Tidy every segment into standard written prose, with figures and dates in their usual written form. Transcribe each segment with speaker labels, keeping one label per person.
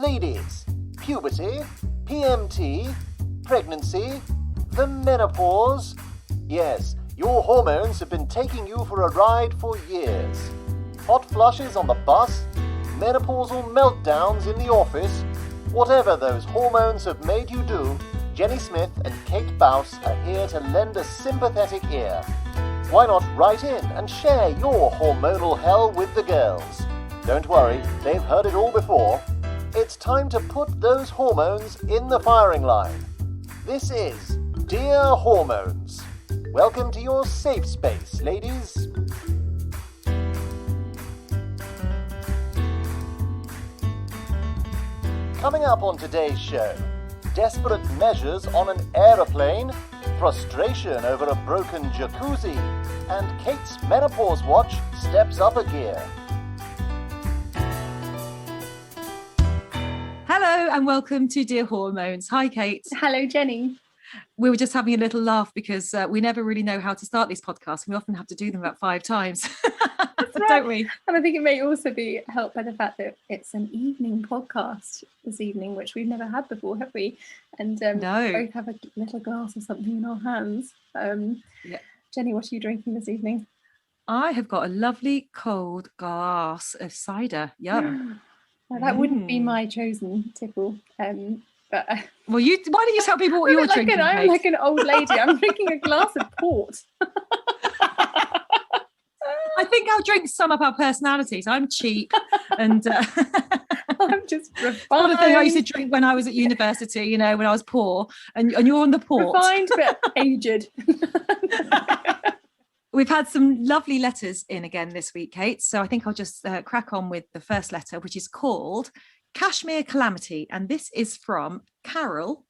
Speaker 1: Ladies, puberty, PMT, pregnancy, the menopause. Yes, your hormones have been taking you for a ride for years. Hot flushes on the bus, menopausal meltdowns in the office, whatever those hormones have made you do, Jenny Smith and Kate Bauss are here to lend a sympathetic ear. Why not write in and share your hormonal hell with the girls? Don't worry, they've heard it all before. It's time to put those hormones in the firing line. This is Dear Hormones. Welcome to your safe space, ladies. Coming up on today's show, desperate measures on an aeroplane, frustration over a broken jacuzzi, and Kate's menopause watch steps up a gear.
Speaker 2: Hello and welcome to Dear Hormones. Hi, Kate.
Speaker 3: Hello, Jenny.
Speaker 2: We were just having a little laugh because we never really know how to start these podcasts. We often have to do them about 5 times, don't we?
Speaker 3: And I think it may also be helped by the fact that it's an evening podcast this evening, which we've never had before, have we? And
Speaker 2: No.
Speaker 3: We both have a little glass of something in our hands.
Speaker 2: Yeah.
Speaker 3: Jenny, what are you drinking this evening?
Speaker 2: I have got a lovely cold glass of cider. Yum.
Speaker 3: Well, that wouldn't be my chosen tipple. But
Speaker 2: Well, why don't you tell people what you're drinking,
Speaker 3: I'm
Speaker 2: Kate?
Speaker 3: like an old lady. I'm drinking a glass of port.
Speaker 2: I think our drinks sum up our personalities. I'm cheap and
Speaker 3: I'm just refined.
Speaker 2: sort of thing I used to drink when I was at university, you know, when I was poor, and you're on the port.
Speaker 3: Refined but aged.
Speaker 2: We've had some lovely letters in again this week, Kate. So I think I'll just crack on with the first letter, which is called Cashmere Calamity. And this is from Carol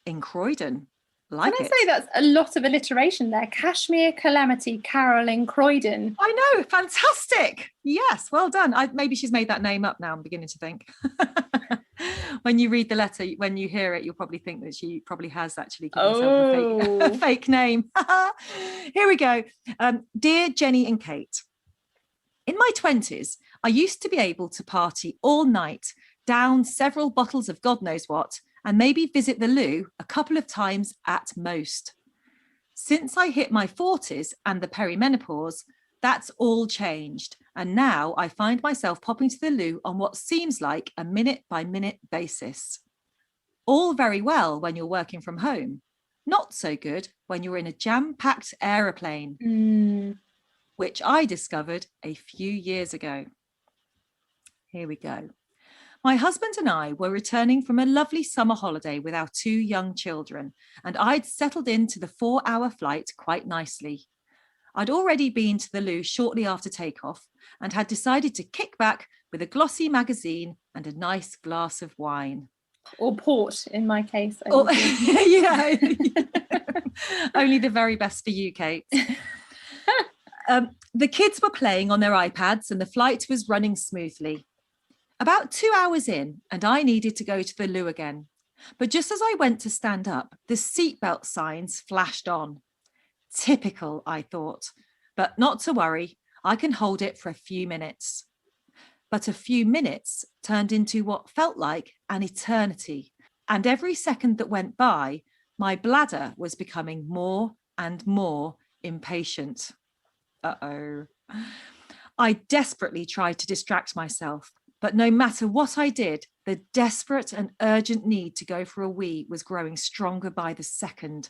Speaker 2: in Croydon. Like
Speaker 3: Can I
Speaker 2: it.
Speaker 3: say that's a lot of alliteration there? Cashmere Calamity, Carol in Croydon.
Speaker 2: I know. Fantastic. Yes. Well done. Maybe she's made that name up now. I'm beginning to think. When you read the letter, when you hear it, you'll probably think that she probably has actually given herself a fake name. Here we go. Dear Jenny and Kate, in my 20s, I used to be able to party all night, down several bottles of God knows what, and maybe visit the loo a couple of times at most. Since I hit my 40s and the perimenopause, that's all changed. And now I find myself popping to the loo on what seems like a minute-by-minute basis. All very well when you're working from home. Not so good when you're in a jam-packed aeroplane, which I discovered a few years ago. Here we go. My husband and I were returning from a lovely summer holiday with our 2 young children, and I'd settled into the 4-hour flight quite nicely. I'd already been to the loo shortly after takeoff and had decided to kick back with a glossy magazine and a nice glass of wine.
Speaker 3: Or port, in my case.
Speaker 2: Yeah, only the very best for you, Kate. The kids were playing on their iPads and the flight was running smoothly. About 2 hours in, and I needed to go to the loo again. But just as I went to stand up, the seatbelt signs flashed on. Typical, I thought, but not to worry, I can hold it for a few minutes. But a few minutes turned into what felt like an eternity, and every second that went by, my bladder was becoming more and more impatient. Uh-oh. I desperately tried to distract myself, but no matter what I did, the desperate and urgent need to go for a wee was growing stronger by the second.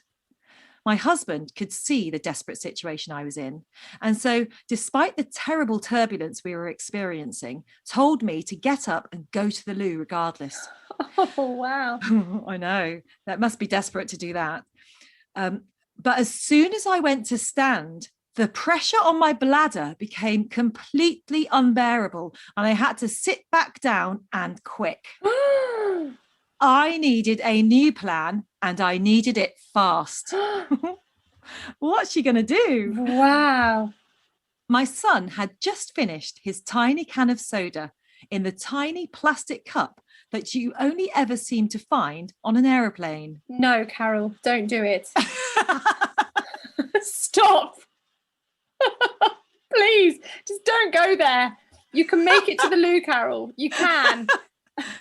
Speaker 2: My husband could see the desperate situation I was in, and so, despite the terrible turbulence we were experiencing, told me to get up and go to the loo regardless.
Speaker 3: Oh, wow.
Speaker 2: I know, that must be desperate to do that. But as soon as I went to stand, the pressure on my bladder became completely unbearable, and I had to sit back down and quick. I needed a new plan, and I needed it fast. What's she going to do?
Speaker 3: Wow.
Speaker 2: My son had just finished his tiny can of soda in the tiny plastic cup that you only ever seem to find on an aeroplane.
Speaker 3: No, Carol, don't do it. Stop. Please, just don't go there. You can make it to the loo, Carol. You can.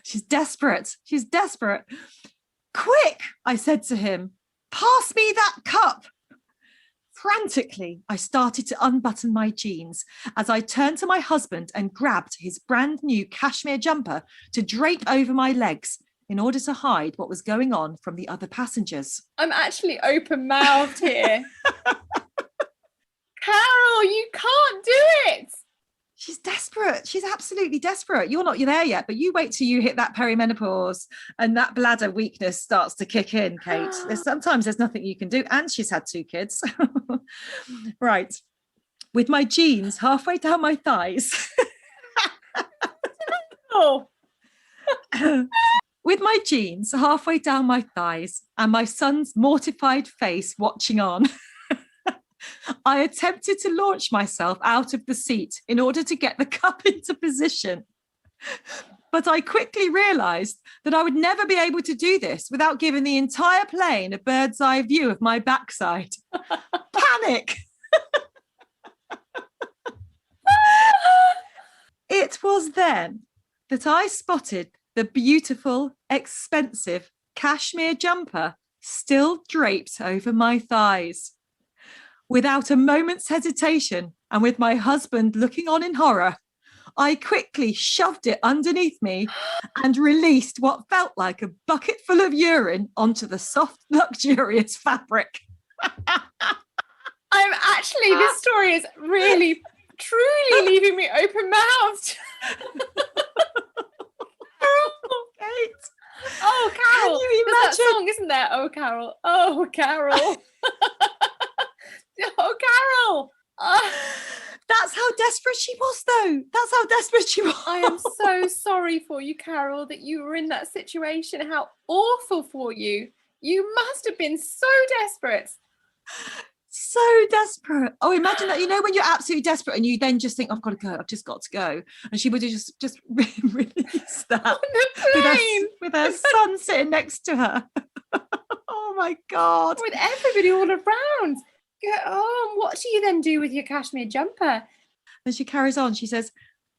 Speaker 2: She's desperate. She's desperate. Quick, I said to him, pass me that cup. Frantically, I started to unbutton my jeans as I turned to my husband and grabbed his brand new cashmere jumper to drape over my legs in order to hide what was going on from the other passengers.
Speaker 3: I'm actually open-mouthed here. Carol, you can't do it.
Speaker 2: She's desperate. She's absolutely desperate. You're there yet, but you wait till you hit that perimenopause and that bladder weakness starts to kick in, Kate. Sometimes there's nothing you can do. And she's had 2 kids. Right. With my jeans halfway down my thighs.
Speaker 3: Oh.
Speaker 2: With my jeans halfway down my thighs and my son's mortified face watching on, I attempted to launch myself out of the seat in order to get the cup into position. But I quickly realised that I would never be able to do this without giving the entire plane a bird's eye view of my backside. Panic! It was then that I spotted the beautiful, expensive cashmere jumper still draped over my thighs. Without a moment's hesitation, and with my husband looking on in horror, I quickly shoved it underneath me and released what felt like a bucket full of urine onto the soft, luxurious fabric.
Speaker 3: This story is really, truly leaving me open-mouthed.
Speaker 2: Kate.
Speaker 3: Oh, Carol.
Speaker 2: Can you
Speaker 3: There's that
Speaker 2: imagine?
Speaker 3: song, isn't there? Oh, Carol. Oh, Carol. Oh, Carol.
Speaker 2: That's how desperate she was, though. That's how desperate she was.
Speaker 3: I am so sorry for you, Carol, that you were in that situation. How awful for you. You must have been so desperate.
Speaker 2: So desperate. Oh, imagine that. You know, when you're absolutely desperate and you then just think, I've got to go. I've just got to go. And she would have just released that
Speaker 3: On the plane.
Speaker 2: with her son sitting next to her. Oh, my God.
Speaker 3: With everybody all around. Get on. What do you then do with your cashmere jumper?
Speaker 2: And she carries on. She says,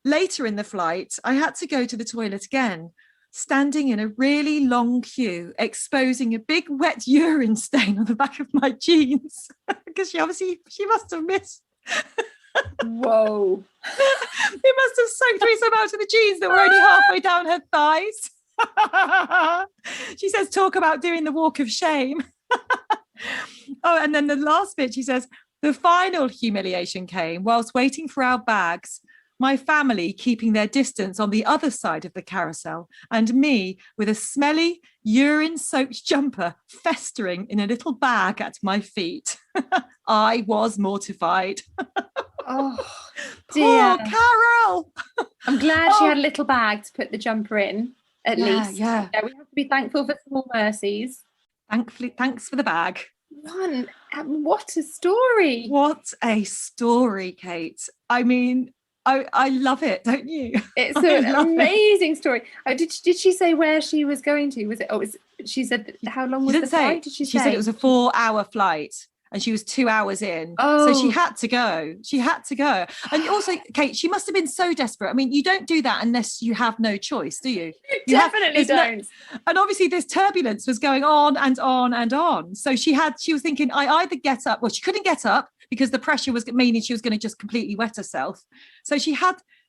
Speaker 2: later in the flight, I had to go to the toilet again, standing in a really long queue, exposing a big wet urine stain on the back of my jeans. Because she must have missed.
Speaker 3: Whoa.
Speaker 2: It must have soaked through some out of the jeans that were only halfway down her thighs. She says, talk about doing the walk of shame. Oh, and then the last bit, she says, the final humiliation came whilst waiting for our bags, my family keeping their distance on the other side of the carousel, and me with a smelly, urine-soaked jumper festering in a little bag at my feet. I was mortified.
Speaker 3: Oh, dear.
Speaker 2: Poor Carol.
Speaker 3: I'm glad she had a little bag to put the jumper in, at least.
Speaker 2: Yeah.
Speaker 3: We have to be thankful for small mercies.
Speaker 2: Thanks for the bag.
Speaker 3: What a story.
Speaker 2: What a story, Kate. I mean, I love it, don't you?
Speaker 3: It's an amazing story. Oh, did she say where she was going to? Was it? She said how long was the flight? Did she say?
Speaker 2: She said it was a 4-hour flight. And she was 2 hours in.
Speaker 3: Oh.
Speaker 2: So she had to go. And also, Kate, she must have been so desperate. I mean, you don't do that unless you have no choice, do you?
Speaker 3: You definitely don't.
Speaker 2: And obviously this turbulence was going on and on and on. So she was thinking, I either get up. Well, she couldn't get up because the pressure was meaning she was going to just completely wet herself. So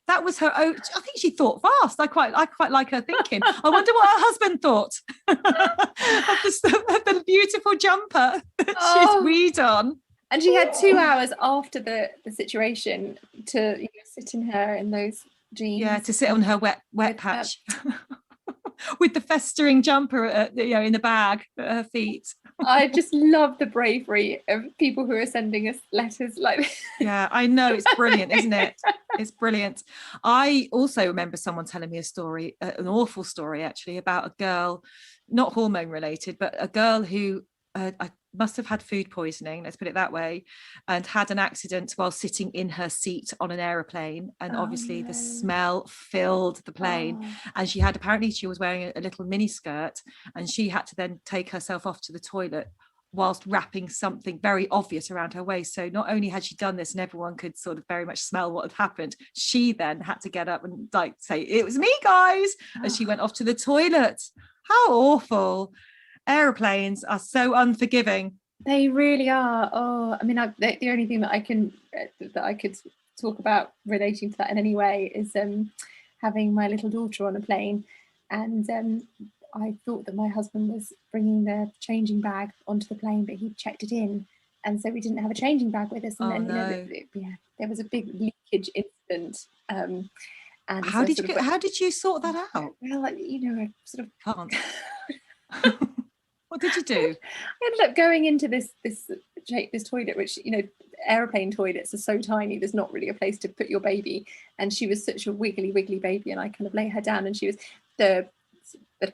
Speaker 2: that was her own. I think she thought fast. I quite like her thinking. I wonder what her husband thought of the beautiful jumper that she's weed on.
Speaker 3: And she had 2 hours after the situation to sit in those jeans.
Speaker 2: Yeah, to sit on her wet patch with the festering jumper, in the bag at her feet.
Speaker 3: I just love the bravery of people who are sending us letters like this.
Speaker 2: Yeah, I know. It's brilliant, isn't it? It's brilliant. I also remember someone telling me a story, an awful story actually, about a girl, not hormone related, but a girl who I must have had food poisoning, let's put it that way, and had an accident while sitting in her seat on an aeroplane. And obviously the smell filled the plane. And apparently she was wearing a little mini skirt, and she had to then take herself off to the toilet whilst wrapping something very obvious around her waist. So not only had she done this and everyone could sort of very much smell what had happened, she then had to get up and like say, "It was me, guys," as she went off to the toilet. How awful. Aeroplanes are so unforgiving.
Speaker 3: They really are. Oh, I mean, the only thing that I could talk about relating to that in any way is having my little daughter on a plane, and I thought that my husband was bringing the changing bag onto the plane, but he checked it in, and so we didn't have a changing bag with us. And then there was a big leakage incident. And
Speaker 2: how did you sort that out?
Speaker 3: Well, I sort of
Speaker 2: can't. What did you do?
Speaker 3: I ended up going into this toilet, which, aeroplane toilets are so tiny, there's not really a place to put your baby. And she was such a wiggly baby, and I kind of lay her down, and she was the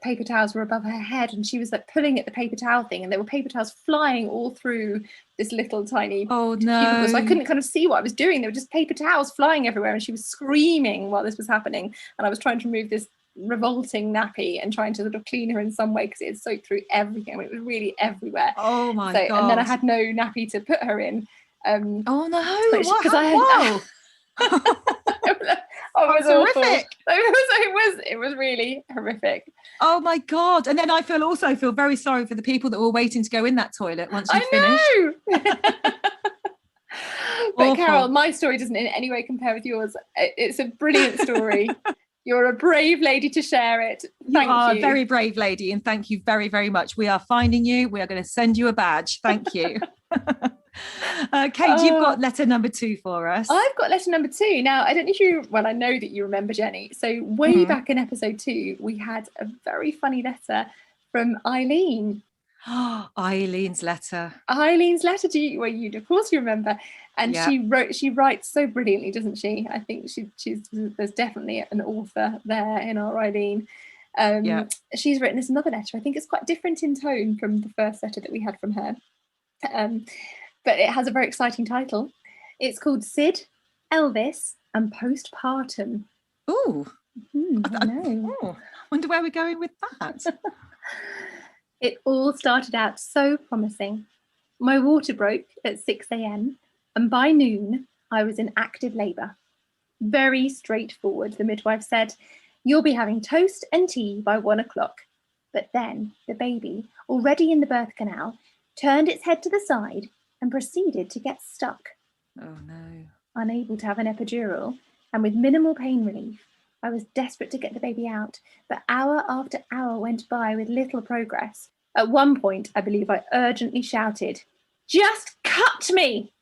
Speaker 3: paper towels were above her head, and she was like pulling at the paper towel thing, and there were paper towels flying all through this little tiny cubicle. So I couldn't kind of see what I was doing. There were just paper towels flying everywhere, and she was screaming while this was happening, and I was trying to remove this revolting nappy and trying to sort of clean her in some way because it had soaked through everything. I mean, it was really everywhere.
Speaker 2: Oh my god.
Speaker 3: And then I had no nappy to put her in.
Speaker 2: Oh no,
Speaker 3: because I had it was horrific. It was really horrific.
Speaker 2: Oh my god. And then I also feel very sorry for the people that were waiting to go in that toilet once you finished.
Speaker 3: But Carol, my story doesn't in any way compare with yours. It's a brilliant story. You're a brave lady to share it. Thank you.
Speaker 2: You are a very brave lady, and thank you very, very much. We are finding you. We are going to send you a badge. Thank you. Kate, you've got letter number 2 for us.
Speaker 3: I've got letter number 2. Now, I don't know if I know that you remember, Jenny. So way back in episode 2, we had a very funny letter from Eileen.
Speaker 2: Eileen letter.
Speaker 3: Of course you remember. And she writes so brilliantly, doesn't she? I think there's definitely an author there in our Eileen. She's written us another letter. I think it's quite different in tone from the first letter that we had from her. But it has a very exciting title. It's called Sid, Elvis and Postpartum.
Speaker 2: Ooh.
Speaker 3: I know.
Speaker 2: I wonder where we're going with that.
Speaker 3: It all started out so promising. My water broke at 6 a.m. and by noon I was in active labour. Very straightforward, the midwife said. You'll be having toast and tea by 1 o'clock. But then the baby, already in the birth canal, turned its head to the side and proceeded to get stuck.
Speaker 2: Oh no.
Speaker 3: Unable to have an epidural and with minimal pain relief, I was desperate to get the baby out, but hour after hour went by with little progress. At one point, I believe I urgently shouted, "Just cut me!"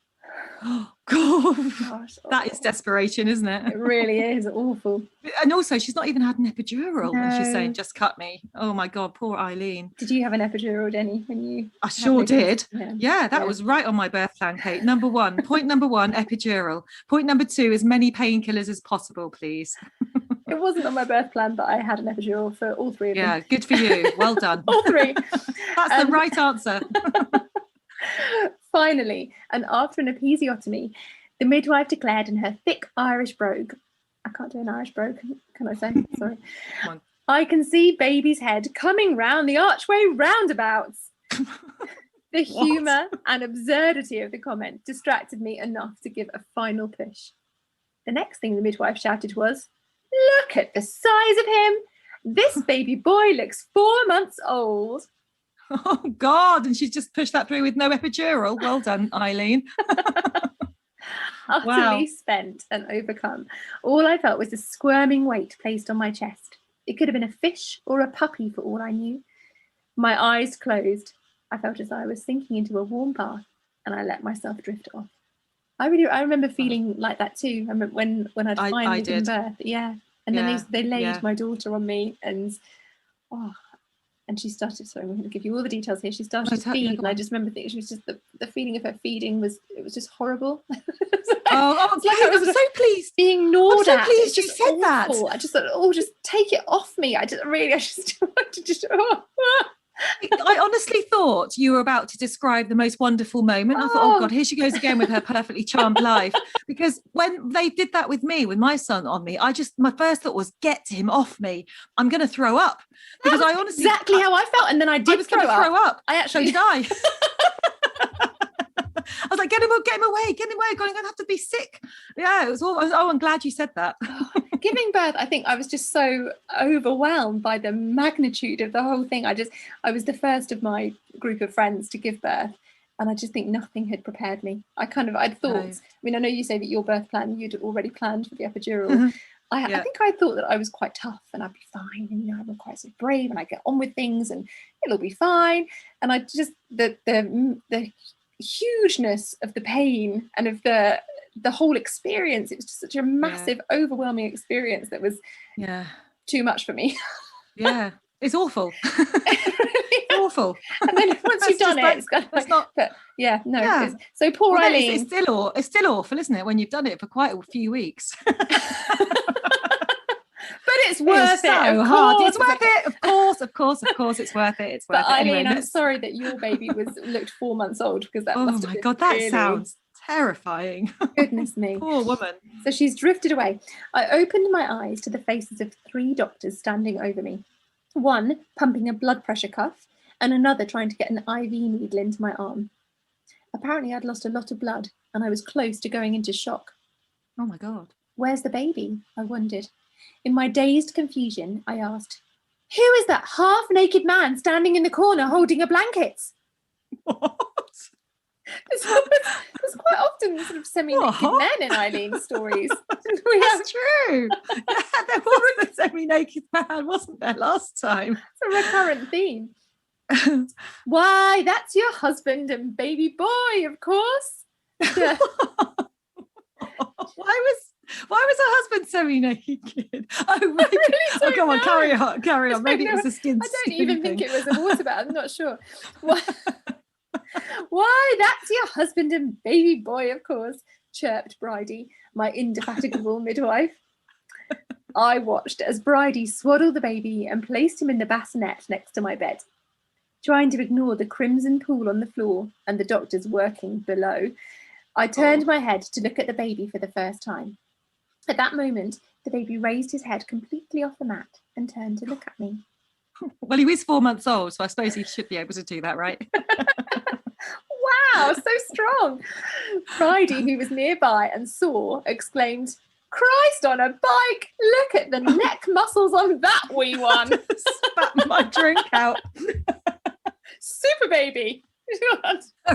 Speaker 2: Oh gosh, that is desperation, isn't it?
Speaker 3: It really is awful.
Speaker 2: And also, she's not even had an epidural when she's saying, "Just cut me." Oh my god, poor Eileen.
Speaker 3: Did you have an epidural, Jenny, when you?
Speaker 2: I sure did. Yeah, that was right on my birth plan, Kate. Point number one, epidural. Point number 2, as many painkillers as possible, please.
Speaker 3: It wasn't on my birth plan, but I had an epidural for all 3 of them.
Speaker 2: Yeah, good for you. Well done.
Speaker 3: All 3.
Speaker 2: That's the right answer.
Speaker 3: Finally, and after an episiotomy, the midwife declared in her thick Irish brogue, I can't do an Irish brogue, can I say? Sorry.
Speaker 2: Come on.
Speaker 3: I can see baby's head coming round the archway roundabouts. The humour and absurdity of the comment distracted me enough to give a final push. The next thing the midwife shouted was, "Look at the size of him. This baby boy looks 4 months old."
Speaker 2: Oh God, and she's just pushed that through with no epidural. Well done, Eileen.
Speaker 3: Utterly spent and overcome. All I felt was a squirming weight placed on my chest. It could have been a fish or a puppy for all I knew. My eyes closed. I felt as though I was sinking into a warm bath, and I let myself drift off. I remember feeling like that too. I remember when I'd finally given birth. Yeah. And then they laid my daughter on me, and and she started, sorry, I'm going to give you all the details here. She started to feed, and I just remember thinking, she was just, the feeling of her feeding was just horrible.
Speaker 2: I'm so pleased.
Speaker 3: Being gnawed at.
Speaker 2: I'm so pleased you said that.
Speaker 3: I just thought, just take it off me. I just wanted to
Speaker 2: I honestly thought you were about to describe the most wonderful moment. I thought, oh God, here she goes again with her perfectly charmed life. Because when they did that with me, with my son on me, my first thought was, get him off me. I'm going to throw up. Because I honestly...
Speaker 3: Exactly how I felt. And then I was
Speaker 2: going to throw up.
Speaker 3: I actually...
Speaker 2: So did I. I was like, get him away, I'm going to have to be sick. Yeah, it was all, I'm glad you said that.
Speaker 3: Giving birth, I think I was just so overwhelmed by the magnitude of the whole thing. I was the first of my group of friends to give birth, and I just think nothing had prepared me. I'd thought,
Speaker 2: No.
Speaker 3: I mean, I know you say that your birth plan, you'd already planned for the epidural. I think I thought that I was quite tough and I'd be fine, and I'm quite so brave and I get on with things and it'll be fine. And I just the hugeness of the pain and of the whole experience, it was just such a massive, overwhelming experience that was too much for me.
Speaker 2: Yeah, it's awful. Awful.
Speaker 3: And then once you've done it, it's kind of like, not. But so poor Eileen.
Speaker 2: It's still awful, isn't it, when you've done it for quite a few weeks?
Speaker 3: But it's worth it.
Speaker 2: So hard. It's worth it. Of course, it's worth it. It's worth it.
Speaker 3: Eileen,
Speaker 2: anyway,
Speaker 3: I'm sorry that your baby looked 4 months old, because that
Speaker 2: oh
Speaker 3: must have
Speaker 2: my
Speaker 3: been
Speaker 2: God, that
Speaker 3: really...
Speaker 2: sounds terrifying.
Speaker 3: Goodness me.
Speaker 2: Poor woman.
Speaker 3: So she's drifted away. I opened my eyes to the faces of 3 doctors standing over me. One pumping a blood pressure cuff, and another trying to get an IV needle into my arm. Apparently I'd lost a lot of blood, and I was close to going into shock.
Speaker 2: Oh my God.
Speaker 3: Where's the baby? I wondered. In my dazed confusion, I asked, "Who is that half-naked man standing in the corner holding a blanket?"
Speaker 2: What?
Speaker 3: There's quite often sort of semi-naked men in Eileen's stories.
Speaker 2: That's true. Yeah, there was a semi-naked man, wasn't there, last time?
Speaker 3: It's a recurrent theme. Why, that's your husband and baby boy, of course.
Speaker 2: Why was her husband semi-naked? Oh, maybe.
Speaker 3: Really
Speaker 2: Come on, carry on. Maybe it was a skin.
Speaker 3: I don't even think it was a waterbed. I'm not sure. Why, that's your husband and baby boy, of course, chirped Bridie, my indefatigable midwife. I watched as Bridie swaddled the baby and placed him in the bassinet next to my bed. Trying to ignore the crimson pool on the floor and the doctors working below, I turned my head to look at the baby for the first time. At that moment, the baby raised his head completely off the mat and turned to look at me.
Speaker 2: Well, he was 4 months old, so I suppose he should be able to do that, right?
Speaker 3: Wow, so strong. Bridie, who was nearby and saw, exclaimed, "Christ on a bike, look at the neck muscles on that wee one."
Speaker 2: Spat my drink out.
Speaker 3: Super baby.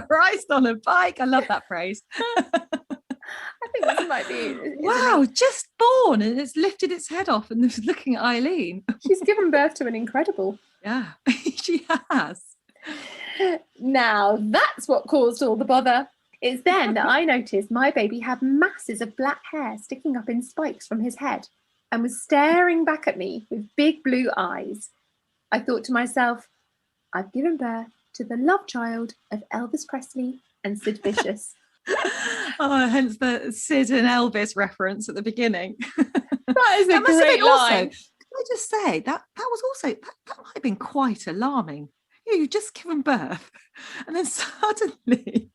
Speaker 2: Christ on a bike. I love that phrase.
Speaker 3: I think this might be...
Speaker 2: Wow, just born and it's lifted its head off and is looking at Eileen.
Speaker 3: She's given birth to an incredible.
Speaker 2: Yeah, she has.
Speaker 3: Now, that's what caused all the bother. It's then that I noticed my baby had masses of black hair sticking up in spikes from his head and was staring back at me with big blue eyes. I thought to myself, I've given birth to the love child of Elvis Presley and Sid Vicious.
Speaker 2: Oh, hence the Sid and Elvis reference at the beginning.
Speaker 3: That is a great line.
Speaker 2: Can I just say that was also that might have been quite alarming. You've just given birth, and then suddenly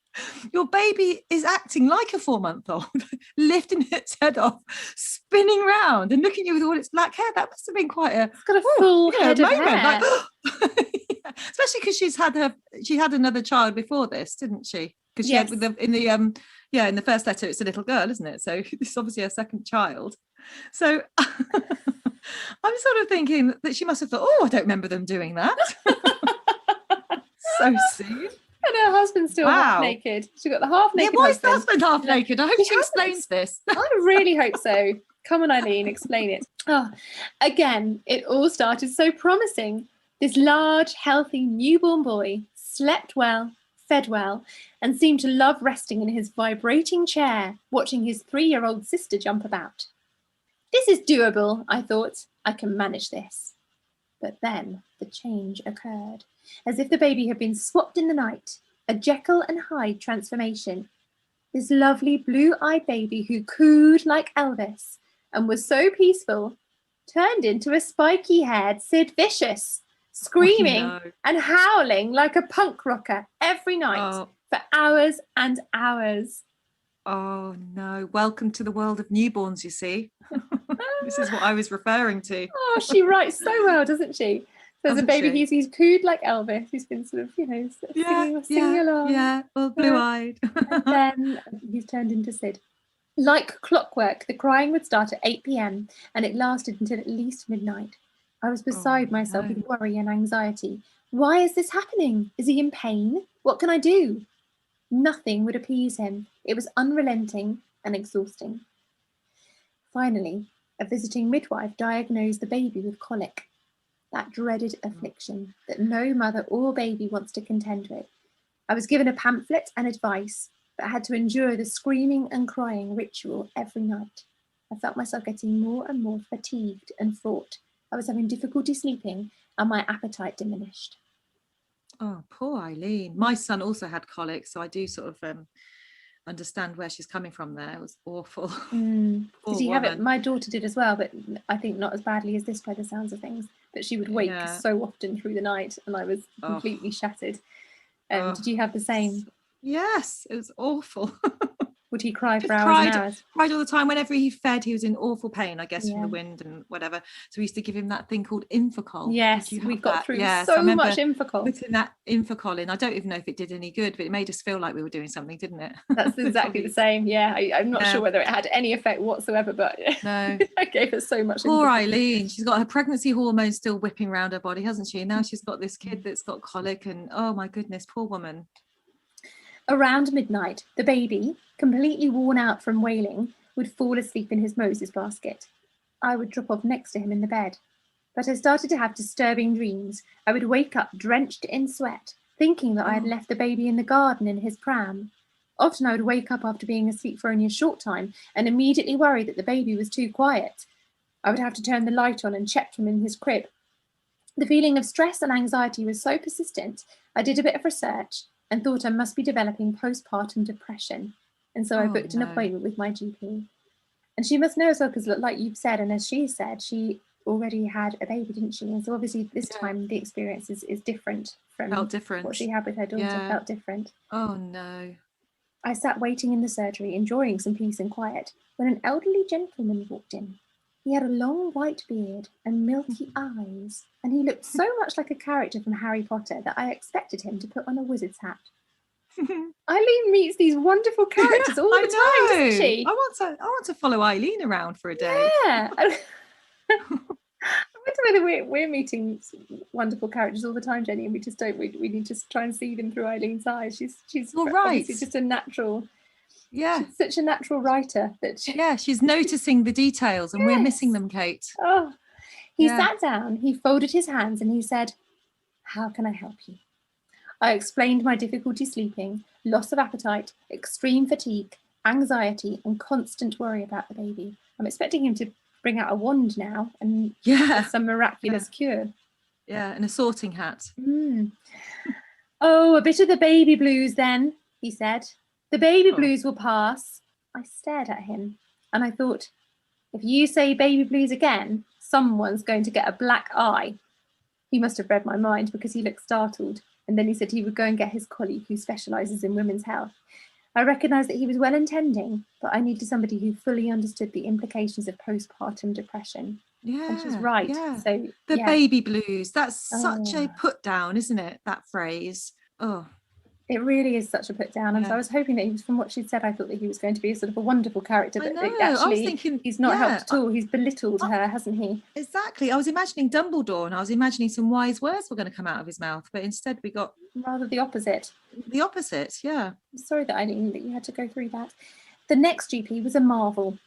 Speaker 2: your baby is acting like a 4-month-old, lifting its head off, spinning round, and looking at you with all its black hair. That must have been quite a.
Speaker 3: It's got a full head of
Speaker 2: moment.
Speaker 3: hair.
Speaker 2: Like, yeah. Especially because she had another child before this, didn't she? Because she had in the first letter it's a little girl, isn't it? So this is obviously her second child. So I'm sort of thinking that she must have thought, oh, I don't remember them doing that. So soon.
Speaker 3: And her husband's still half naked. She got the half naked.
Speaker 2: Yeah, why is the husband half naked? I hope she explains this.
Speaker 3: I really hope so. Come on, Eileen, explain it. Oh, again, it all started so promising. This large, healthy newborn boy slept well, fed well, and seemed to love resting in his vibrating chair, watching his 3-year-old sister jump about. This is doable, I thought. I can manage this. But then the change occurred, as if the baby had been swapped in the night, a Jekyll and Hyde transformation. This lovely blue-eyed baby who cooed like Elvis and was so peaceful turned into a spiky-haired Sid Vicious, screaming and howling like a punk rocker every night for hours and hours.
Speaker 2: Oh no, welcome to the world of newborns, you see. This is what I was referring to.
Speaker 3: Oh, she writes so well, doesn't she? There's a baby, he's cooed like Elvis. He's been sort of, singing along.
Speaker 2: Yeah, well, blue-eyed.
Speaker 3: And then he's turned into Sid. Like clockwork, the crying would start at 8 p.m. and it lasted until at least midnight. I was beside myself with worry and anxiety. Why is this happening? Is he in pain? What can I do? Nothing would appease him. It was unrelenting and exhausting. Finally, a visiting midwife diagnosed the baby with colic, that dreaded affliction that no mother or baby wants to contend with. I was given a pamphlet and advice, but had to endure the screaming and crying ritual every night. I felt myself getting more and more fatigued and fraught. I was having difficulty sleeping and my appetite diminished.
Speaker 2: Oh, poor Eileen. My son also had colic, so I do sort of understand where she's coming from there. It was awful.
Speaker 3: Did you have it? My daughter did as well, but I think not as badly as this by the sounds of things. But she would wake so often through the night and I was completely shattered. Did you have the same?
Speaker 2: Yes, it was awful.
Speaker 3: Would he cry for hours and hours?
Speaker 2: Cried all the time. Whenever he fed, he was in awful pain, I guess, from the wind and whatever. So we used to give him that thing called Infocol.
Speaker 3: Yes, we got through so much Infocol.
Speaker 2: Putting that Infocol in, I don't even know if it did any good, but it made us feel like we were doing something, didn't it?
Speaker 3: That's exactly the same. Yeah, I'm not sure whether it had any effect whatsoever, but
Speaker 2: no,
Speaker 3: I gave her so much.
Speaker 2: Poor Eileen, she's got her pregnancy hormones still whipping around her body, hasn't she? And now she's got this kid that's got colic, and oh my goodness, poor woman.
Speaker 3: Around midnight, the baby, completely worn out from wailing, would fall asleep in his Moses basket. I would drop off next to him in the bed. But I started to have disturbing dreams. I would wake up drenched in sweat, thinking that I had left the baby in the garden in his pram. Often I would wake up after being asleep for only a short time and immediately worry that the baby was too quiet. I would have to turn the light on and check him in his crib. The feeling of stress and anxiety was so persistent, I did a bit of research and thought I must be developing postpartum depression. And so I booked an appointment with my GP. And she must know as well, because like you've said, and as she said, she already had a baby, didn't she? And so obviously this time the experience is different from what she had with her daughter. Felt different.
Speaker 2: Oh no.
Speaker 3: I sat waiting in the surgery, enjoying some peace and quiet, when an elderly gentleman walked in. He had a long white beard and milky eyes, and he looked so much like a character from Harry Potter that I expected him to put on a wizard's hat. Eileen meets these wonderful characters all the time, doesn't she?
Speaker 2: I want to follow Eileen around for a day.
Speaker 3: Yeah. I wonder whether we're meeting wonderful characters all the time, Jenny, and we just don't. We need to try and see them through Eileen's eyes. She's
Speaker 2: all right.
Speaker 3: Obviously just a natural.
Speaker 2: Yeah,
Speaker 3: she's such a natural writer that
Speaker 2: she's noticing the details and we're missing them, Kate.
Speaker 3: Oh, he sat down, he folded his hands and he said, "How can I help you?" I explained my difficulty sleeping, loss of appetite, extreme fatigue, anxiety and constant worry about the baby. I'm expecting him to bring out a wand now and some miraculous cure.
Speaker 2: Yeah, and a sorting hat.
Speaker 3: Oh, a bit of the baby blues then, he said. The baby blues will pass. I stared at him and I thought, if you say baby blues again, someone's going to get a black eye. He must have read my mind because he looked startled. And then he said he would go and get his colleague who specialises in women's health. I recognised that he was well-intending, but I needed somebody who fully understood the implications of postpartum depression.
Speaker 2: Yeah,
Speaker 3: and she's right.
Speaker 2: Yeah.
Speaker 3: So
Speaker 2: the baby blues, that's such a put down, isn't it? That phrase. Oh.
Speaker 3: It really is such a put down. And so I was hoping that he was, from what she'd said, I thought that he was going to be a sort of a wonderful character, but actually I was thinking, he's not helped at all. He's belittled her, hasn't he?
Speaker 2: Exactly. I was imagining Dumbledore and I was imagining some wise words were going to come out of his mouth, but instead we got
Speaker 3: rather the opposite.
Speaker 2: The opposite, yeah.
Speaker 3: I'm sorry that you had to go through that. The next GP was a marvel,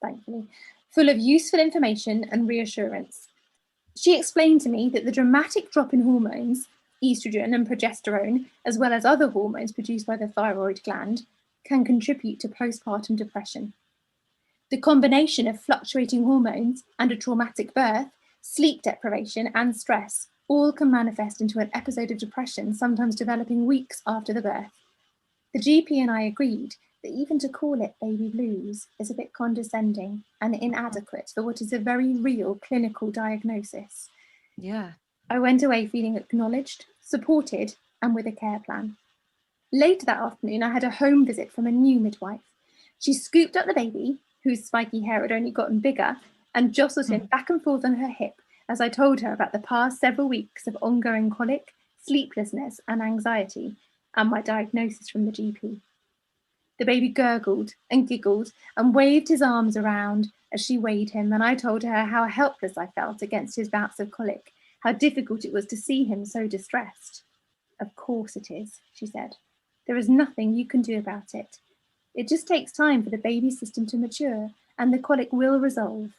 Speaker 3: thankfully, full of useful information and reassurance. She explained to me that the dramatic drop in hormones, estrogen and progesterone, as well as other hormones produced by the thyroid gland, can contribute to postpartum depression. The combination of fluctuating hormones and a traumatic birth, sleep deprivation and stress all can manifest into an episode of depression, sometimes developing weeks after the birth. The GP and I agreed that even to call it baby blues is a bit condescending and inadequate for what is a very real clinical diagnosis.
Speaker 2: Yeah.
Speaker 3: I went away feeling acknowledged, supported, and with a care plan. Later that afternoon, I had a home visit from a new midwife. She scooped up the baby, whose spiky hair had only gotten bigger, and jostled him back and forth on her hip as I told her about the past several weeks of ongoing colic, sleeplessness and anxiety, and my diagnosis from the GP. The baby gurgled and giggled and waved his arms around as she weighed him, and I told her how helpless I felt against his bouts of colic, how difficult it was to see him so distressed. Of course it is, she said. There is nothing you can do about it. It just takes time for the baby system to mature, and the colic will resolve.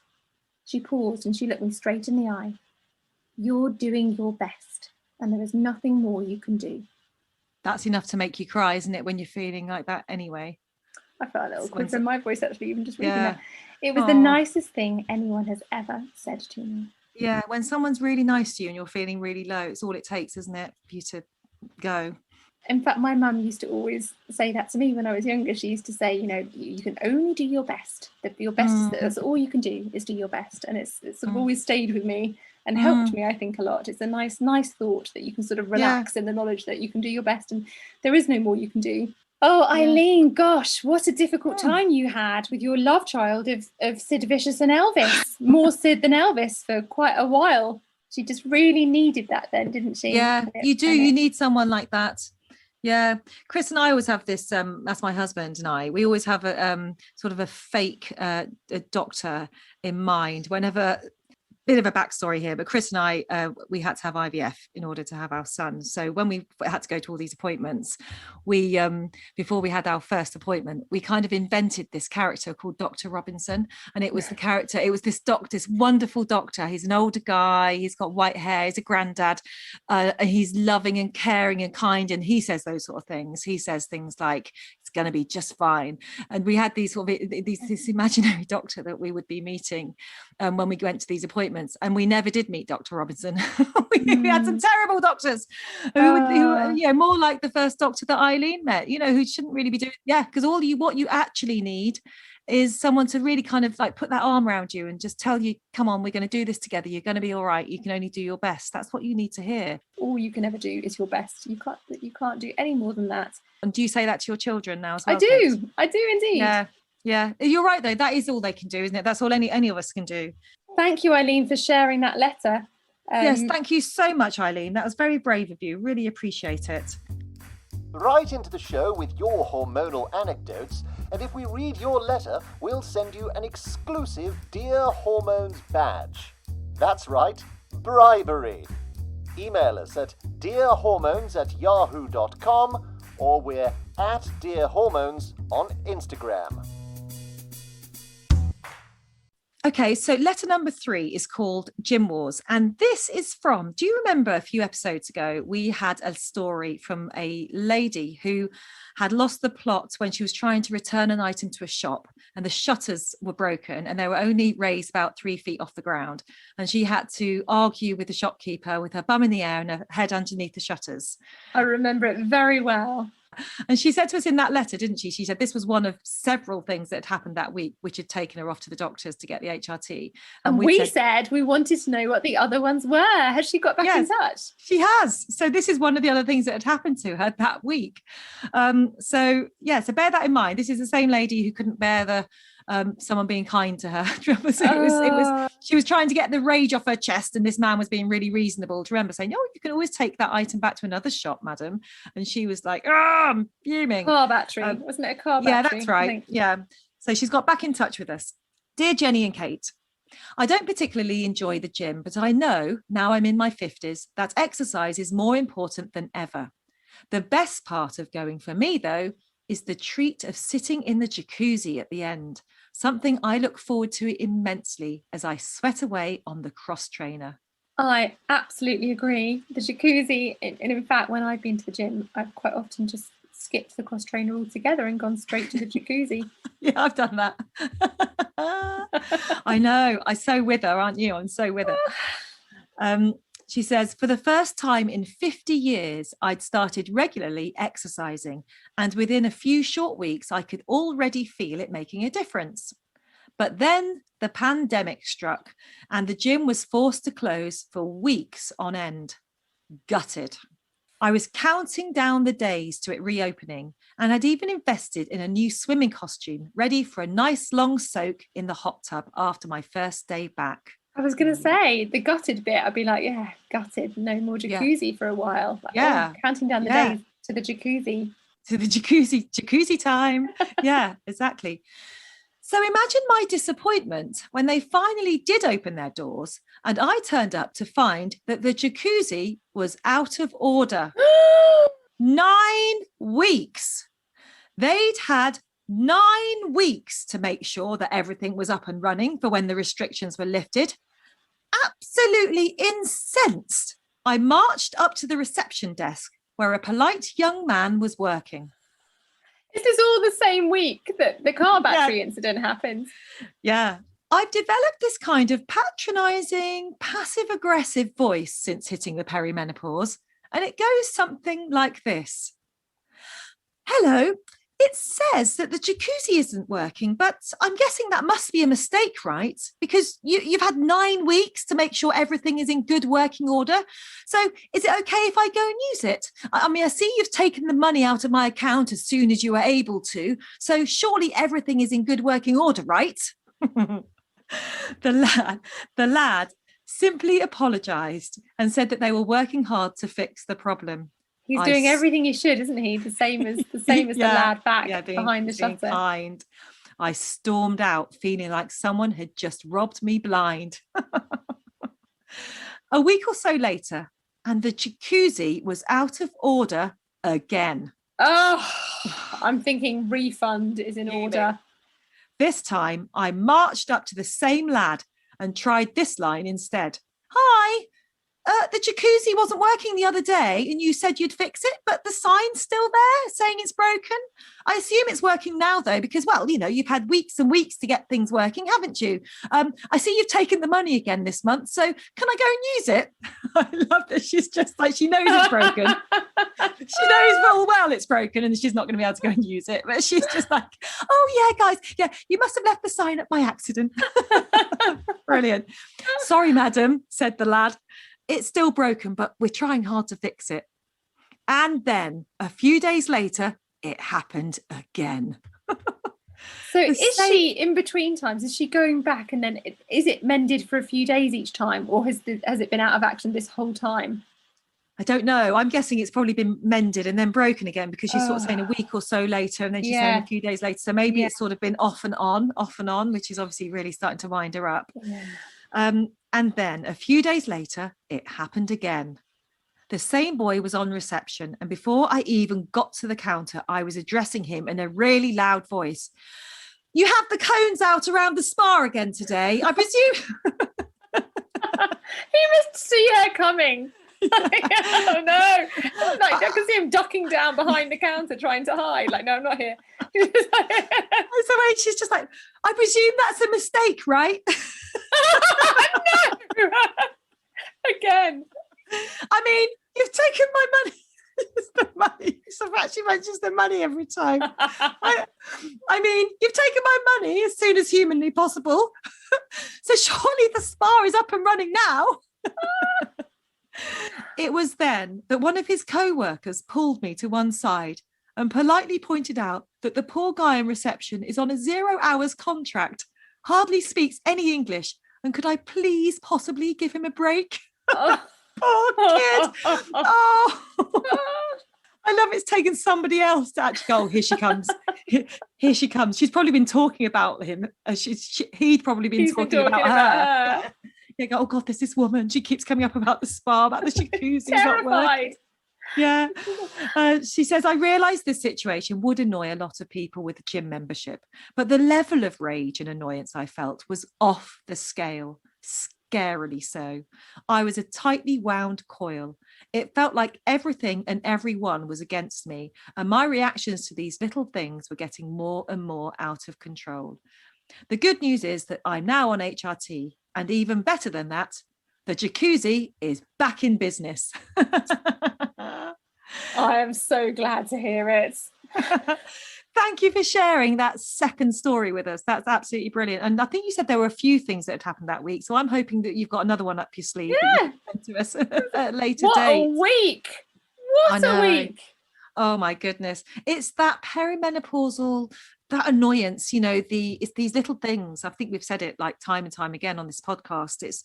Speaker 3: She paused and she looked me straight in the eye. You're doing your best, and there is nothing more you can do.
Speaker 2: That's enough to make you cry, isn't it, when you're feeling like that anyway?
Speaker 3: I felt a little quiver in my voice, actually, even just reading that. It was
Speaker 2: Aww.
Speaker 3: the nicest thing anyone has ever said to me.
Speaker 2: Yeah, when someone's really nice to you and you're feeling really low, it's all it takes, isn't it, for you to go.
Speaker 3: In fact, my mum used to always say that to me when I was younger. She used to say, you know, you can only do your best. Your best, that's all you can do, is do your best. And it's sort of always stayed with me and helped me, I think, a lot. It's a nice thought that you can sort of relax in the knowledge that you can do your best and there is no more you can do. Oh, Eileen, gosh, what a difficult time you had with your love child of Sid Vicious and Elvis. More Sid than Elvis for quite a while. She just really needed that then, didn't she?
Speaker 2: Yeah, you do. You need someone like that. Yeah, Chris and I always have this, that's my husband and I, we always have a sort of a fake a doctor in mind whenever, bit of a backstory here, but Chris and I, we had to have IVF in order to have our son. So when we had to go to all these appointments, we before we had our first appointment, we kind of invented this character called Dr. Robinson. And it was the character, it was this doctor, this wonderful doctor. He's an older guy, he's got white hair, he's a granddad, and he's loving and caring and kind. And he says those sort of things. He says things like, it's going to be just fine. And we had these sort of this imaginary doctor that we would be meeting when we went to these appointments. And we never did meet Dr. Robinson. we had some terrible doctors who you know, more like the first doctor that Eileen met, you know, who shouldn't really be doing, because what you actually need is someone to really kind of like put that arm around you and just tell you, come on, we're going to do this together, you're going to be all right, you can only do your best. That's what you need to hear.
Speaker 3: All you can ever do is your best. You can't do any more than that.
Speaker 2: And do you say that to your children now as well?
Speaker 3: I do indeed.
Speaker 2: Yeah, you're right though, that is all they can do, isn't it? That's all any of us can do.
Speaker 3: Thank you, Eileen, for sharing that letter.
Speaker 2: Yes, thank you so much, Eileen. That was very brave of you. Really appreciate it.
Speaker 1: Write into the show with your hormonal anecdotes, and if we read your letter, we'll send you an exclusive Dear Hormones badge. That's right, bribery. Email us at dearhormones@yahoo.com, or we're at Dear Hormones on Instagram.
Speaker 2: Okay, so letter number 3 is called Gym Wars. And this is from, do you remember a few episodes ago, we had a story from a lady who had lost the plot when she was trying to return an item to a shop and the shutters were broken and they were only raised about 3 feet off the ground. And she had to argue with the shopkeeper with her bum in the air and her head underneath the shutters.
Speaker 3: I remember it very well.
Speaker 2: And she said to us in that letter, didn't she? She said this was one of several things that had happened that week, which had taken her off to the doctors to get the HRT.
Speaker 3: And we said we wanted to know what the other ones were. Has she got back in touch?
Speaker 2: She has. So this is one of the other things that had happened to her that week. So bear that in mind. This is the same lady who couldn't bear the someone being kind to her. She was trying to get the rage off her chest and this man was being really reasonable. Do you remember saying, you can always take that item back to another shop, madam? And she was like, I'm fuming.
Speaker 3: Car battery. Wasn't it a car battery?
Speaker 2: Yeah, that's right. Yeah. So she's got back in touch with us. Dear Jenny and Kate, I don't particularly enjoy the gym, but I know now I'm in my 50s that exercise is more important than ever. The best part of going for me, though, is the treat of sitting in the jacuzzi at the end, something I look forward to immensely as I sweat away on the cross trainer.
Speaker 3: I absolutely agree. The jacuzzi, and in fact, when I've been to the gym, I've quite often just skipped the cross trainer altogether and gone straight to the jacuzzi.
Speaker 2: Yeah, I've done that. I know. I'm so with her, aren't you? I'm so with her. She says, for the first time in 50 years, I'd started regularly exercising, and within a few short weeks, I could already feel it making a difference. But then the pandemic struck, and the gym was forced to close for weeks on end. Gutted. I was counting down the days to it reopening, and I'd even invested in a new swimming costume, ready for a nice long soak in the hot tub after my first day back.
Speaker 3: I was going to say the gutted bit. I'd be like, yeah, gutted. No more jacuzzi for a while. Like,
Speaker 2: Yeah.
Speaker 3: Counting down the days to the jacuzzi.
Speaker 2: To the jacuzzi time. Yeah, exactly. So imagine my disappointment when they finally did open their doors and I turned up to find that the jacuzzi was out of order. 9 weeks. They'd had 9 weeks to make sure that everything was up and running for when the restrictions were lifted. Absolutely incensed, I marched up to the reception desk where a polite young man was working.
Speaker 3: Is this all the same week that the car battery incident happened?
Speaker 2: Yeah. I've developed this kind of patronising, passive-aggressive voice since hitting the perimenopause, and it goes something like this. Hello, it says that the jacuzzi isn't working, but I'm guessing that must be a mistake, right? Because you've had 9 weeks to make sure everything is in good working order. So is it okay if I go and use it? I mean, I see you've taken the money out of my account as soon as you were able to. So surely everything is in good working order, right? The lad simply apologised and said that they were working hard to fix the problem.
Speaker 3: He's doing everything he should, isn't he? The same as the lad back behind the shutter.
Speaker 2: Kind. I stormed out feeling like someone had just robbed me blind. A week or so later, and the jacuzzi was out of order again.
Speaker 3: Oh, I'm thinking refund is in order.
Speaker 2: This time, I marched up to the same lad and tried this line instead. Hi. The jacuzzi wasn't working the other day and you said you'd fix it, but the sign's still there saying it's broken. I assume it's working now, though, because, well, you've had weeks and weeks to get things working, haven't you? I see you've taken the money again this month, so can I go and use it? I love that she's just like, she knows it's broken. She knows full well it's broken and she's not going to be able to go and use it. But she's just like, oh, yeah, guys, you must have left the sign up by accident. Brilliant. Sorry, madam, said the lad. It's still broken, but we're trying hard to fix it. And then a few days later, it happened again.
Speaker 3: So is she, in between times, is she going back and then is it mended for a few days each time, or has it been out of action this whole time?
Speaker 2: I don't know. I'm guessing it's probably been mended and then broken again, because she's sort of saying a week or so later and then she's saying a few days later. So maybe it's sort of been off and on, which is obviously really starting to wind her up. Yeah. And then a few days later, it happened again. The same boy was on reception, and before I even got to the counter, I was addressing him in a really loud voice. You have the cones out around the spa again today, I presume.
Speaker 3: He must see her coming. Oh no. Like, I can see him ducking down behind the counter trying to hide. Like, no, I'm not here.
Speaker 2: So she's just like, I presume that's a mistake, right?
Speaker 3: No. Again.
Speaker 2: I mean, you've taken my money. It's the money. So she mentions the money every time. I mean, you've taken my money as soon as humanly possible. So surely the spa is up and running now. It was then that one of his co-workers pulled me to one side and politely pointed out that the poor guy in reception is on a 0 hours contract, hardly speaks any English, and could I please possibly give him a break? Oh. Poor kid. Oh. I love it's taken somebody else to actually go, here she comes. Here she comes. She's probably been talking about him. He'd probably been talking about her. Yeah, go, oh God, there's this woman. She keeps coming up about the spa, about the jacuzzi.
Speaker 3: Terrified.
Speaker 2: Yeah. She says, I realised this situation would annoy a lot of people with a gym membership, but the level of rage and annoyance I felt was off the scale, scarily so. I was a tightly wound coil. It felt like everything and everyone was against me, and my reactions to these little things were getting more and more out of control. The good news is that I'm now on HRT, and even better than that, the jacuzzi is back in business.
Speaker 3: I am so glad to hear it.
Speaker 2: Thank you for sharing that second story with us. That's absolutely brilliant. And I think you said there were a few things that had happened that week. So I'm hoping that you've got another one up your sleeve that you can send to us at a later date.
Speaker 3: What a week. What a week.
Speaker 2: Oh my goodness. It's that perimenopausal, that annoyance, it's these little things. I think we've said it like time and time again on this podcast. It's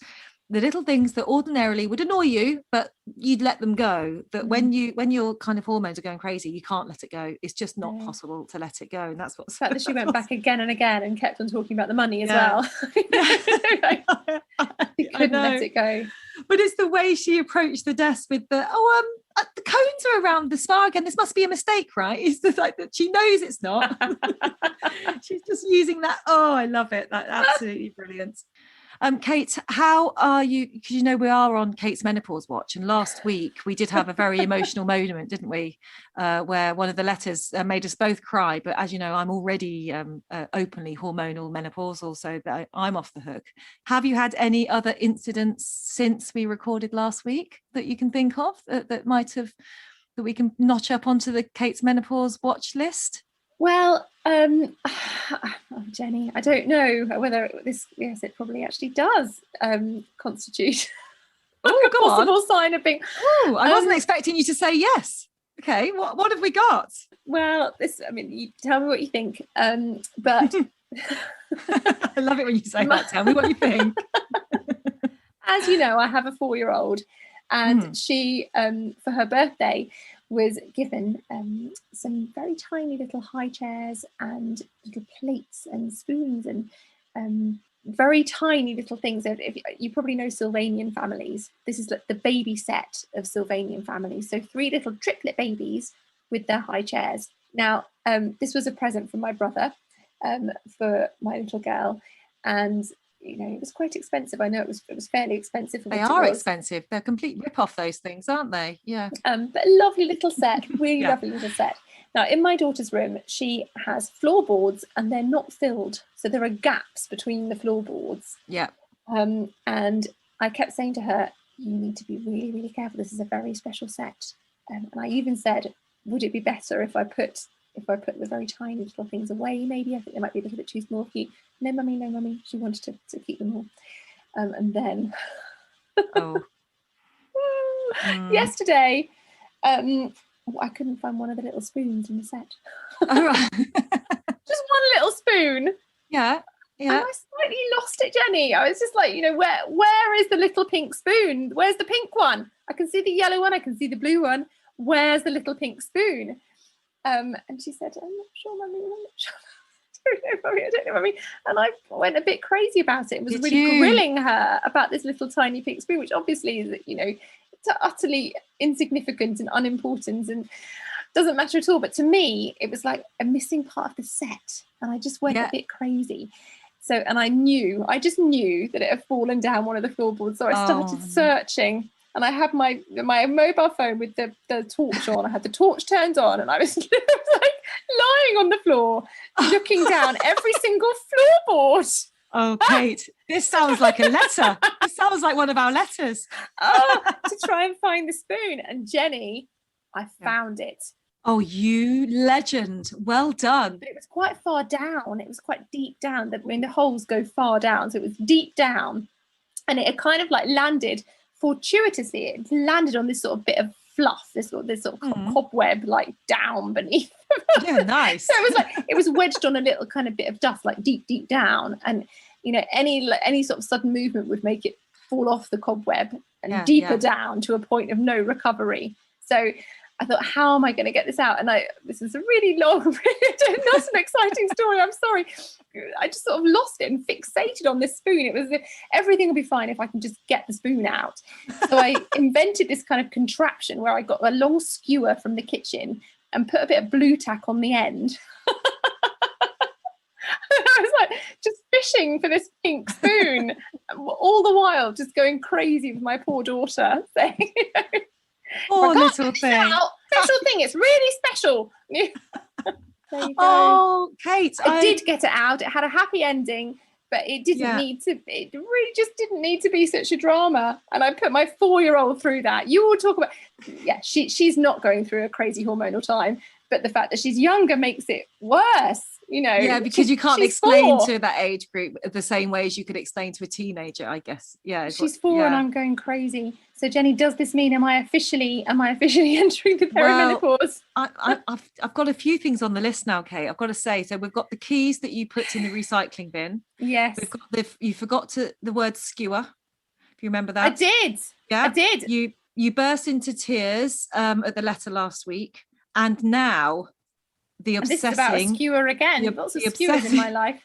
Speaker 2: the little things that ordinarily would annoy you, but you'd let them go. That when your kind of hormones are going crazy, you can't let it go. It's just not possible to let it go. And that's what's
Speaker 3: the fact that she went back again and again and kept on talking about the money as well. Like, she couldn't let it go.
Speaker 2: But it's the way she approached the desk with the cones are around the spa again. This must be a mistake, right? It's just like that she knows it's not. She's just using that. Oh, I love it. That's absolutely brilliant. Kate, how are you? Because we are on Kate's menopause watch, and last week we did have a very emotional moment, didn't we? Where one of the letters made us both cry. But as you know, I'm already openly hormonal menopausal, so that I'm off the hook. Have you had any other incidents since we recorded last week that you can think of that we can notch up onto the Kate's menopause watch list?
Speaker 3: Well, Jenny, I don't know whether it probably actually does constitute a possible sign of being.
Speaker 2: Oh, I wasn't expecting you to say yes. Okay, what have we got?
Speaker 3: Well, you tell me what you think. But
Speaker 2: I love it when you say that. Tell me what you think.
Speaker 3: As you know, I have a 4-year-old, and she, for her birthday, was given some very tiny little high chairs and little plates and spoons and very tiny little things. If you probably know Sylvanian families, this is like the baby set of Sylvanian families. So 3 little triplet babies with their high chairs. Now, this was a present from my brother for my little girl, and it was quite expensive. I know it was fairly expensive.
Speaker 2: They are expensive. They're complete rip-off, those things, aren't they? Yeah.
Speaker 3: But a lovely little set, really lovely little set. Now, in my daughter's room, she has floorboards and they're not filled. So there are gaps between the floorboards.
Speaker 2: Yeah.
Speaker 3: And I kept saying to her, you need to be really, really careful. This is a very special set. And I even said, would it be better if I put the very tiny little things away, maybe? I think they might be a little bit too small for you. No, mummy. She wanted to keep them all. And then yesterday, I couldn't find one of the little spoons in the set.
Speaker 2: Oh, right.
Speaker 3: Just one little spoon.
Speaker 2: Yeah.
Speaker 3: And I slightly lost it, Jenny. I was just like, where is the little pink spoon? Where's the pink one? I can see the yellow one. I can see the blue one. Where's the little pink spoon? And she said, I'm not sure, mummy. I'm not sure. I don't know, mummy. And I went a bit crazy about it. It was really grilling her about this little tiny pink spoon, which obviously is, it's utterly insignificant and unimportant and doesn't matter at all. But to me, it was like a missing part of the set. And I just went a bit crazy. So, and I just knew that it had fallen down one of the floorboards. So I started searching. And I had my mobile phone with the torch on. I had the torch turned on, and I was like lying on the floor, looking down every single floorboard.
Speaker 2: Oh, Kate, this sounds like a letter. This sounds like one of our letters.
Speaker 3: To try and find the spoon. And Jenny, I found it.
Speaker 2: Oh, you legend. Well done.
Speaker 3: But it was quite far down. It was quite deep down. The holes go far down. So it was deep down. And it had kind of like landed fortuitously. It landed on this sort of bit of fluff, this sort of cobweb like down beneath.
Speaker 2: Yeah, nice.
Speaker 3: So it was wedged on a little kind of bit of dust, like deep down. And any sort of sudden movement would make it fall off the cobweb and deeper down to a point of no recovery. So I thought, how am I going to get this out? And this is a really long, not an exciting story. I'm sorry. I just sort of lost it and fixated on this spoon. It was everything will be fine if I can just get the spoon out. So I invented this kind of contraption where I got a long skewer from the kitchen and put a bit of blue tack on the end. I was like just fishing for this pink spoon, all the while just going crazy with my poor daughter, saying,
Speaker 2: poor little thing.
Speaker 3: Special thing. It's really special. There you go.
Speaker 2: Oh, Kate,
Speaker 3: I did get it out. It had a happy ending, but it didn't need to. It really just didn't need to be such a drama. And I put my 4-year-old through that. You all talk about, she's not going through a crazy hormonal time, but the fact that she's younger makes it worse. you know.
Speaker 2: Yeah, because you can't
Speaker 3: she's
Speaker 2: explain
Speaker 3: 4.
Speaker 2: to that age group the same way as you could explain to a teenager, I guess. Yeah,
Speaker 3: She's 4 and I'm going crazy. So Jenny, does this mean am I officially entering the perimenopause?
Speaker 2: I've got a few things on the list now, Kate. I've got to say. So we've got the keys that you put in the recycling bin.
Speaker 3: Yes.
Speaker 2: We've got you forgot the word skewer. If you remember that.
Speaker 3: I did.
Speaker 2: Yeah.
Speaker 3: I did.
Speaker 2: You burst into tears at the letter last week, and now the obsessing.
Speaker 3: This is about a skewer again. Lots of skewers in my life.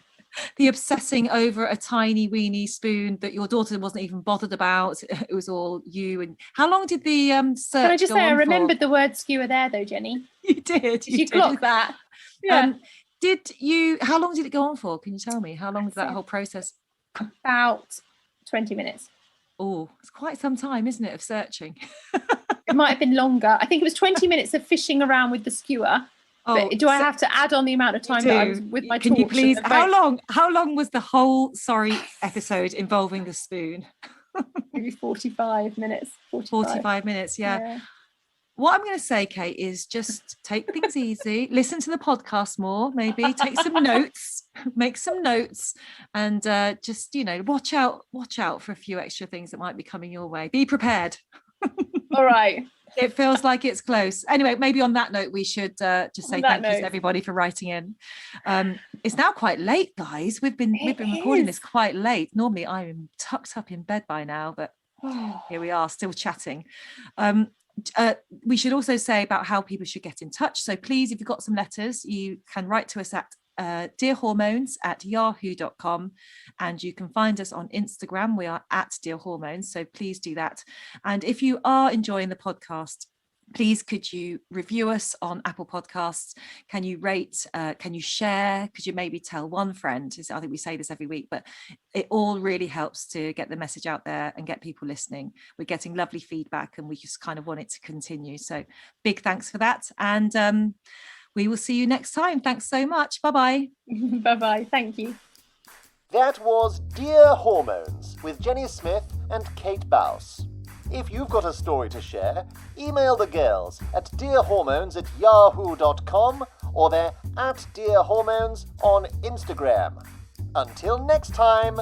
Speaker 2: The obsessing over a tiny weeny spoon that your daughter wasn't even bothered about. It was all you. And how long did the search
Speaker 3: Can I just
Speaker 2: go
Speaker 3: say
Speaker 2: on
Speaker 3: I remembered
Speaker 2: for?
Speaker 3: the word skewer there though, Jenny.
Speaker 2: You did.
Speaker 3: You clocked that. Yeah.
Speaker 2: How long did it go on for? Can you tell me? How long did that whole process?
Speaker 3: About 20 minutes.
Speaker 2: Oh, it's quite some time, isn't it, of searching?
Speaker 3: It might have been longer. I think it was 20 minutes of fishing around with the skewer. But do I have to add on the amount of time that I was with my torch?
Speaker 2: Can you please? How long was the whole episode involving the spoon?
Speaker 3: Maybe 45 minutes.
Speaker 2: 45 minutes, yeah. What I'm going to say, Kate, is just take things easy. Listen to the podcast more, maybe. Take some notes. Make some notes, and just watch out for a few extra things that might be coming your way. Be prepared.
Speaker 3: All right.
Speaker 2: It feels like it's close. Anyway, maybe on that note, we should just say thank you to everybody for writing in. It's now quite late, guys. We've been recording this quite late. Normally, I'm tucked up in bed by now, but here we are, still chatting. We should also say about how people should get in touch. So please, if you've got some letters, you can write to us at dearhormones@yahoo.com, and you can find us on Instagram. We are at Dear Hormones, so please do that. And if you are enjoying the podcast, please could you review us on Apple Podcasts? Can you rate? Can you share? Could you maybe tell one friend? I think we say this every week, but it all really helps to get the message out there and get people listening. We're getting lovely feedback, and we just kind of want it to continue. So big thanks for that. And we will see you next time. Thanks so much. Bye-bye.
Speaker 3: Bye-bye. Thank you.
Speaker 1: That was Dear Hormones with Jenny Smith and Kate Bauss. If you've got a story to share, email the girls at dearhormones@yahoo.com, or they're at Dear Hormones on Instagram. Until next time.